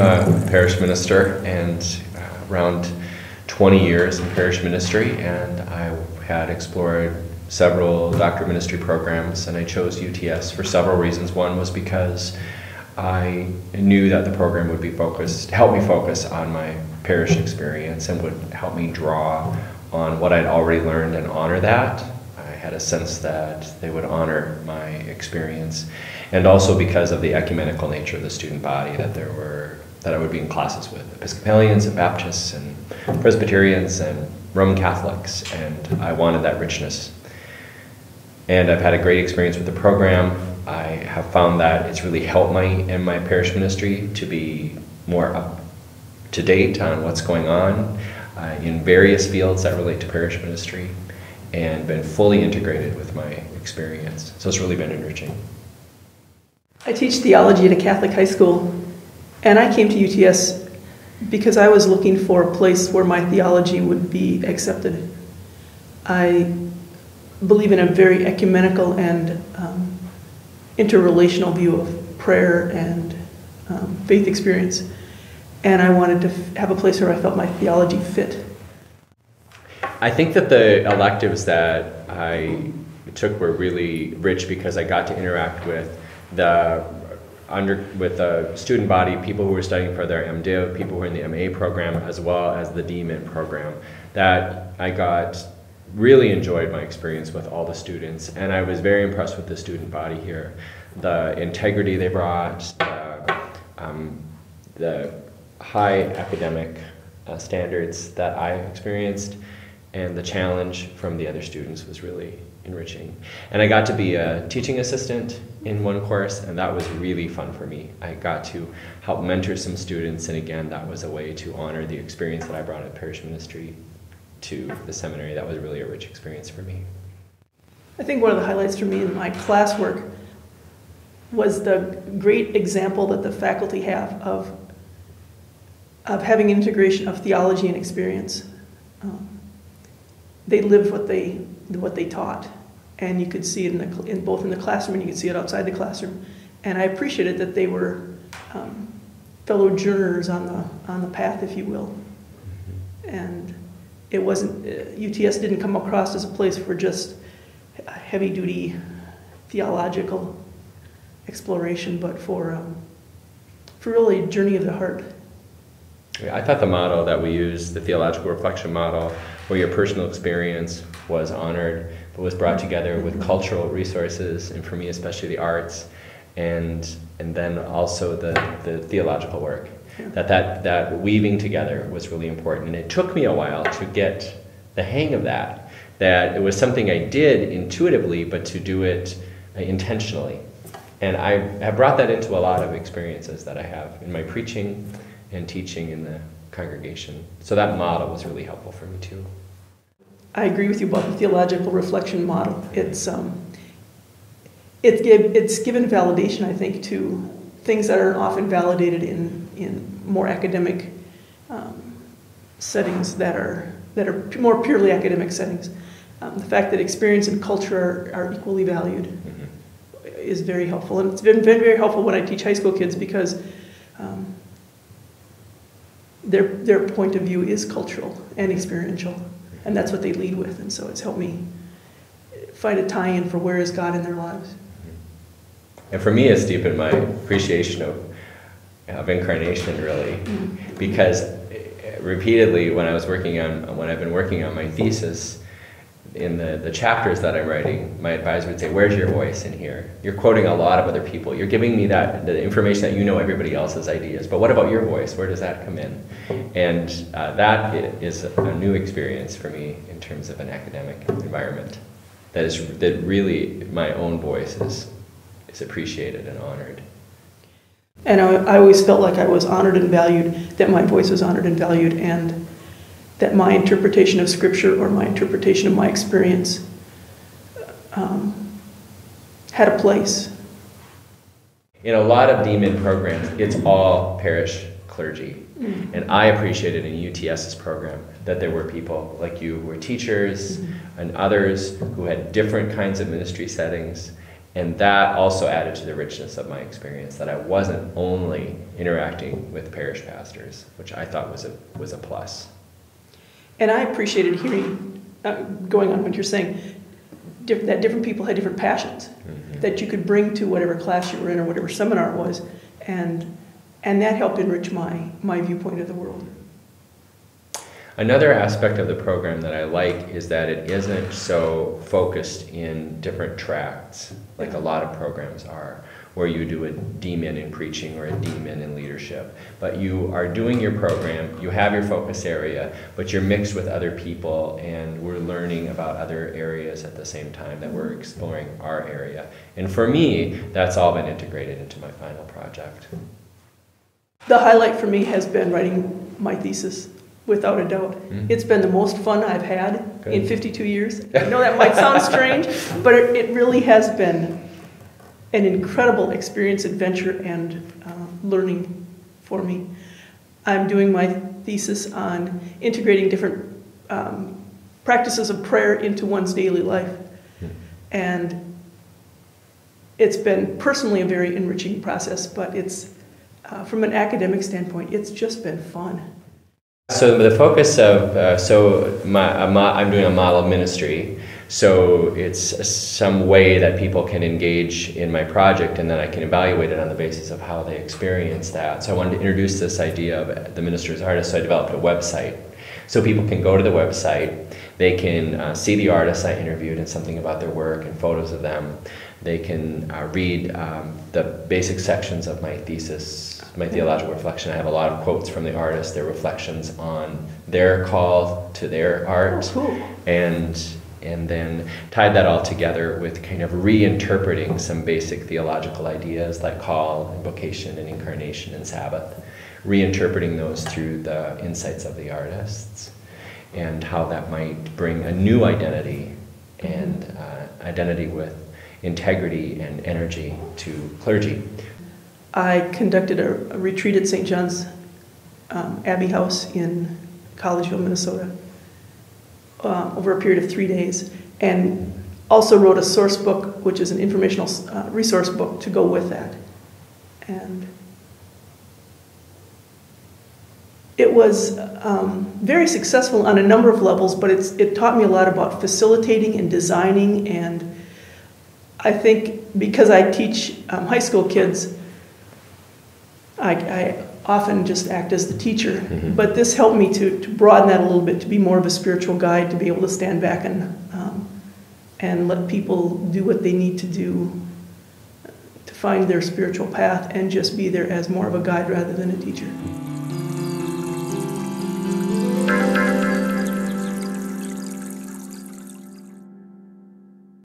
a parish minister and around 20 years in parish ministry, and I had explored several doctorate ministry programs, and I chose UTS for several reasons. One was because I knew that the program would help me focus on my parish experience and would help me draw on what I'd already learned and honor that. I had a sense that they would honor my experience, and also because of the ecumenical nature of the student body, that I would be in classes with Episcopalians and Baptists and Presbyterians and Roman Catholics, and I wanted that richness. And I've had a great experience with the program. I have found that it's really helped me in my parish ministry to be more up to date on what's going on in various fields that relate to parish ministry, and been fully integrated with my experience. So it's really been enriching. I teach theology at a Catholic high school, and I came to UTS because I was looking for a place where my theology would be accepted. I believe in a very ecumenical and interrelational view of prayer and faith experience, and I wanted to have a place where I felt my theology fit. I think that the electives that I took were really rich because I got to interact with the student body, people who were studying for their MDiv, people who were in the MA program, as well as the D.Min program. That I really enjoyed my experience with all the students, and I was very impressed with the student body here. The integrity they brought, the high academic standards that I experienced, and the challenge from the other students was really enriching. And I got to be a teaching assistant in one course, and that was really fun for me. I got to help mentor some students, and again, that was a way to honor the experience that I brought in parish ministry to the seminary. That was really a rich experience for me. I think one of the highlights for me in my classwork was the great example that the faculty have of having integration of theology and experience. They lived what they taught, and you could see it both in the classroom and you could see it outside the classroom. And I appreciated that they were fellow journeyers on the path, if you will. And it wasn't, UTS didn't come across as a place for just heavy-duty theological exploration, but for really a journey of the heart. I thought the model that we used, the theological reflection model, where your personal experience was honored, but was brought together with cultural resources, and for me especially the arts, and then also the theological work. Yeah. That weaving together was really important, and it took me a while to get the hang of that it was something I did intuitively, but to do it intentionally. And I have brought that into a lot of experiences that I have in my preaching and teaching in the congregation. So that model was really helpful for me too. I agree with you about the theological reflection model. It's given validation, I think, to things that are often validated in more academic settings that are more purely academic settings. The fact that experience and culture are equally valued is very helpful, and it's been very helpful when I teach high school kids, because their point of view is cultural and experiential, and that's what they lead with, and so it's helped me find a tie-in for where is God in their lives. And for me, it's deepened my appreciation of incarnation, really, because repeatedly when I've been working on my thesis, in the chapters that I'm writing, my advisor would say, "Where's your voice in here? You're quoting a lot of other people. You're giving me the information that you know everybody else's ideas, but what about your voice? Where does that come in?" And that is a new experience for me in terms of an academic environment. That really my own voice is appreciated and honored. And I always felt like I was honored and valued, that my voice was honored and valued, and that my interpretation of Scripture or my interpretation of my experience had a place. In a lot of D.Min programs, it's all parish clergy. And I appreciated in UTS's program that there were people like you who were teachers and others who had different kinds of ministry settings, And that also added to the richness of my experience, that I wasn't only interacting with parish pastors, which I thought was a plus. And I appreciated hearing, going on what you're saying, that different people had different passions that you could bring to whatever class you were in or whatever seminar it was, and that helped enrich my viewpoint of the world. Another aspect of the program that I like is that it isn't so focused in different tracts like a lot of programs are, where you do a D.Min in preaching or a D.Min in leadership. But you are doing your program, you have your focus area, but you're mixed with other people, and we're learning about other areas at the same time that we're exploring our area. And for me, that's all been integrated into my final project. The highlight for me has been writing my thesis. Without a doubt. It's been the most fun I've had in 52 years. I know that might sound strange, but it really has been an incredible experience, adventure, and learning for me. I'm doing my thesis on integrating different practices of prayer into one's daily life. And it's been personally a very enriching process, but it's from an academic standpoint, it's just been fun. So the focus of, I'm doing a model ministry, so it's some way that people can engage in my project, and then I can evaluate it on the basis of how they experience that. So I wanted to introduce this idea of the minister as artist, so I developed a website. So people can go to the website, they can see the artists I interviewed and something about their work and photos of them. They can read the basic sections of my thesis, my theological reflection. I have a lot of quotes from the artists, their reflections on their call to their art, and then tied that all together with kind of reinterpreting some basic theological ideas like call and vocation and incarnation and Sabbath, reinterpreting those through the insights of the artists and how that might bring a new identity and identity with integrity and energy to clergy. I conducted a retreat at St. John's Abbey House in Collegeville, Minnesota, over a period of 3 days, and also wrote a source book, which is an informational resource book to go with that. And it was very successful on a number of levels, but it taught me a lot about facilitating and designing, and I think because I teach high school kids, I often just act as the teacher, but this helped me to broaden that a little bit, to be more of a spiritual guide, to be able to stand back and let people do what they need to do to find their spiritual path and just be there as more of a guide rather than a teacher.